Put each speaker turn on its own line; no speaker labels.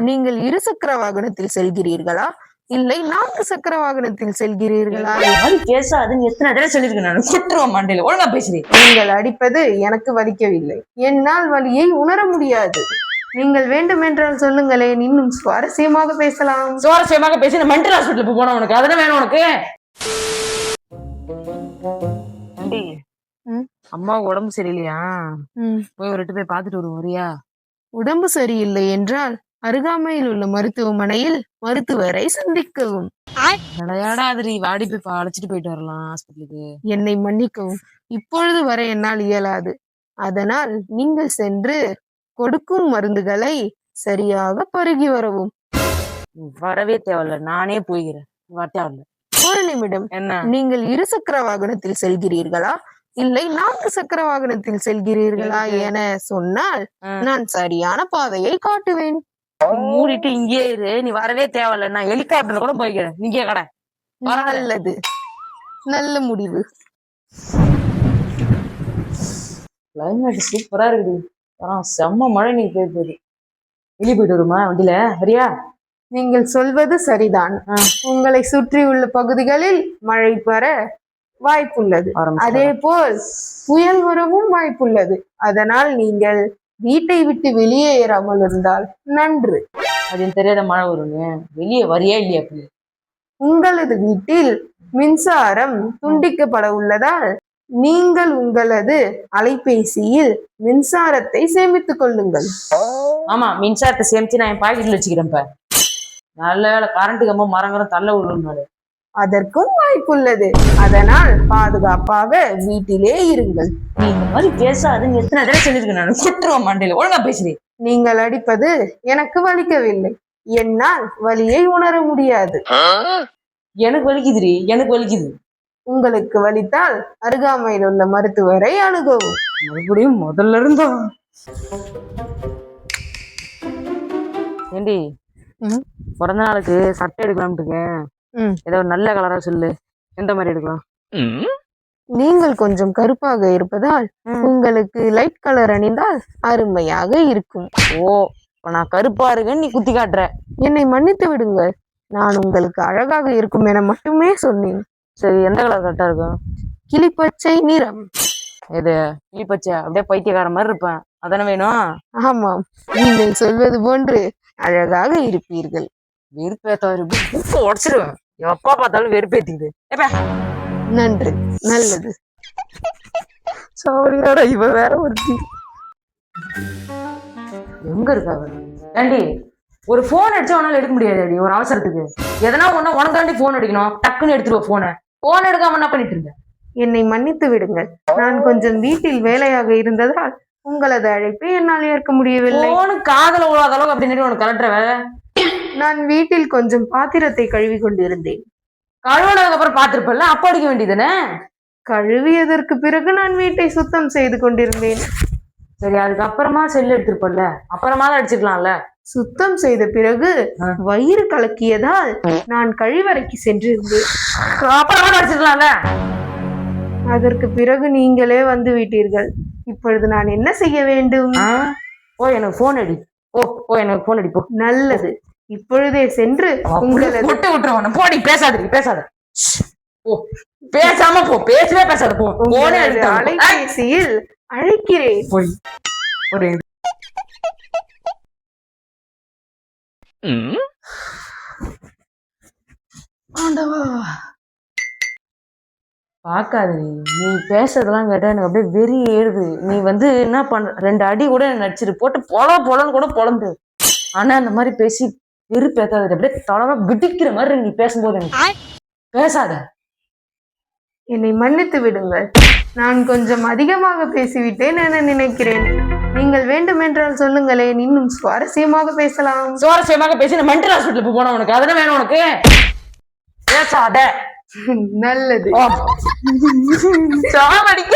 நீங்கள் இருசக்கர வாகனத்தில் செல்கிறீர்களா இல்லை 4 சக்கர வாகனத்தில் செல்கிறீர்களா?
பேசாதுன்னு எத்தனை தடவை சொல்லிருக்கேன் நான். குட்டுருவோம் மண்டையில. ஒழுங்கா பேசுறேன்.
நீங்கள் அடிப்பது எனக்கு வலிக்கவில்லை. என்னால் வலியை உணர முடியாது. நீங்கள் வேண்டுமென்றால் சொல்லுங்களேன், இன்னும் சுவாரஸ்யமாக பேசலாம்.
சுவாரஸ்யமாக பேசி மென்டல் ஹாஸ்பிட்டலுக்கு போன உனக்கு அதெல்லாம் வேணும் உனக்கு. அம்மா உடம்பு சரியில்லையா? போய் ஒரு போய் பாத்துட்டு வருவோம் வரியா?
உடம்பு சரியில்லை என்றால் அருகாமையில் உள்ள மருத்துவமனையில் மருத்துவரை சந்திக்கவும்.
வாடி போய் அழைச்சிட்டு போயிட்டு வரலாம் ஹாஸ்பிட்டலுக்கு.
என்னை மன்னிக்கவும், இப்பொழுது வர என்னால் இயலாது. அதனால் நீங்கள் சென்று கொடுக்கும் மருந்துகளை சரியாக பருகி வரவும்.
வரவே தேவையில்ல, நானே போய்கிறேன்.
ஒரு நிமிடம்.
என்ன?
நீங்கள் இருசக்கர வாகனத்தில் செல்கிறீர்களா இல்லை 4 சக்கர வாகனத்தில் செல்கிறீர்களா என சொன்னால் நான் சரியான பாதையை காட்டுவேன்.
மூடிட்டு இங்கே இரு, நீ வரவே தேவையில்ல. நான் ஹெலிகாப்டர்ல கூட போய்க்கிறேன். நீங்க கடை.
நல்லது, நல்ல முடிவு.
கிளைமேட் சூப்பரா இருக்குது. செம்ம மழை நீ போகுது. வெளியே போயிட்டு வருமா வண்டியில வரியா?
நீங்கள் சொல்வது சரிதான். உங்களை சுற்றி உள்ள பகுதிகளில் மழை வர வாய்ப்புள்ளது. அதே போல் புயல் வரவும் வாய்ப்புள்ளது. அதனால் நீங்கள் வீட்டை விட்டு வெளியேறாமல் இருந்தால் நன்று.
அது தெரியாத மழை வருங்க. வெளியே வரியா இல்லையா?
உங்களது வீட்டில் மின்சாரம் துண்டிக்கப்பட உள்ளதால் நீங்கள் உங்களது அலைபேசியில் மின்சாரத்தை சேமித்துக் கொள்ளுங்கள்.
ஆமா, மின்சாரத்தை சேமிச்சு நான் என் பாக்கெட்ல வச்சுக்கிறேன். நல்ல வேலை கரண்ட் கம்ப மரங்களும் தள்ள விடுறதுனால
அதற்கும் வாய்ப்புள்ளது. அதனால் பாதுகாப்பாக வீட்டிலே இருங்கள்.
நீ இந்த மாதிரி பேசாதுன்னு எத்தனை தடவை சொல்லிருக்கேன் நான். குட்டுருவோம் மண்டையில. ஒழுங்கா பேசுறேன்.
நீங்கள் அடிப்பது எனக்கு வலிக்கவில்லை. என்னால் வலியை உணர முடியாது.
எனக்கு வலிக்குதுரி, எனக்கு வலிக்குது.
உங்களுக்கு வலித்தால் அருகாமையில் உள்ள மருத்துவரை அணுகவும்.
மறுபடியும் முதல்ல இருந்தா ஏண்டி பிறந்த நாளுக்கு சட்டை எடுக்கலாம்ட்டுங்க. ஏதோ நல்ல கலரா சொல்லு, எந்த மாதிரி எடுக்கலாம்?
நீங்கள் கொஞ்சம் கருப்பாக இருப்பதால் உங்களுக்கு லைட் கலர் அணிந்தால் அருமையாக இருக்கும்.
ஓ, நான் கருப்பா இருக்கேன்னு நீ குத்தி காட்டுற.
என்னை மன்னித்து விடுங்கள். நான் உங்களுக்கு அழகாக இருக்கும் என மட்டுமே சொன்னேன்.
சரி, எந்த கலர் கரெக்டா இருக்கும்?
கிளிப்பச்சை நிறம்.
எது கிளிப்பச்சை? அப்படியே பைத்தியக்கார மாதிரி இருப்பேன், அதானே வேணும்?
ஆமாம், நீங்கள் சொல்வது போன்று அழகாக இருப்பீர்கள்.
வெறுப்பேத்த உடச்சிருவேன். எப்பா பார்த்தாலும் வெறுப்பேத்திக்குது.
நன்று, நல்லது.
சாவடியாடா இவ வேற ஒருத்தி. எங்க இருக்கா? ஏண்டி ஒரு போன் அடிச்சா உன்னால எடுக்க முடியாது. ஒரு அவசரத்துக்கு எதனா ஒண்ணா உனக்காண்டி போன் அடிக்கணும், டக்குன்னு எடுத்துருவோம். போன் எடுக்காம என்ன பண்ணிட்டு இருந்தேன்?
என்னை மன்னித்து விடுங்கள். நான் கொஞ்சம் வீட்டில் வேலையாக இருந்ததால் உங்களது அழைப்பை என்னால் ஏற்க முடியவில்லை.
காதல உழாத அளவுக்கு அப்படின்னு உனக்கு கலட்டுற.
நான் வீட்டில் கொஞ்சம் பாத்திரத்தை கழுவி கொண்டிருந்தேன்.
கழுவுனதுக்கு அப்புறம் பாத்திருப்பல, அப்ப அடிக்க வேண்டியதுன்னு.
கழுவியதற்கு பிறகு நான் வீட்டை சுத்தம் செய்து கொண்டிருந்தேன்.
சரி, அதுக்கப்புறமா செல் எடுத்திருப்பல, அப்புறமா தான் அடிச்சிருக்கலாம்ல.
சுத்தம் செய்த பிறகு வயிறு கலக்கியதால் நான் கழிவறைக்கு சென்றிருந்தேன்.
அப்புறமா அடிச்சிருக்கலாம்ல.
அதற்கு பிறகு நீங்களே வந்து விட்டீர்கள். இப்பொழுது நான் என்ன செய்ய வேண்டும்?
ஓ, எனக்கு போன் அடி. ஓ எனக்கு போன் அடி. போ.
நல்லது, இப்பொழுதே சென்று உங்களது
விட்டுருவான. போடி, பேசாத. ஓ, பேசாம போ, பேசவே பேசாத. போ,
அலைபேசியில் அழைக்கிறேன்.
போய் ஒரு பாக்காது. நீ பேசுறதெல்லாம் கேட்டா எனக்கு அப்படியே வெறி ஏறுது. நீ என்ன பண்ற? 2 அடி கூட நடிச்சிரு போட்டு பொலன்னு கூட பொழந்து. ஆனா அந்த மாதிரி பேசி வெறு பேசாத. அப்படியே தளவா விடிக்கிற மாதிரி நீ பேசும்போது எனக்கு பேசாத.
என்னை மன்னித்து விடுங்கள். நான் கொஞ்சம் அதிகமாக பேசிவிட்டேன் என நினைக்கிறேன். நீங்கள் வேண்டுமென்றால் சொல்லுங்களேன், இன்னும் சுவாரஸ்யமாக பேசலாம்.
சுவாரஸ்யமாக பேசி மென்டல் ஹாஸ்பிட்டலுக்கு போன உனக்கு அதெல்லாம் வேணும் உனக்கு. பேசாத.
நல்லது.
சாவடிக்க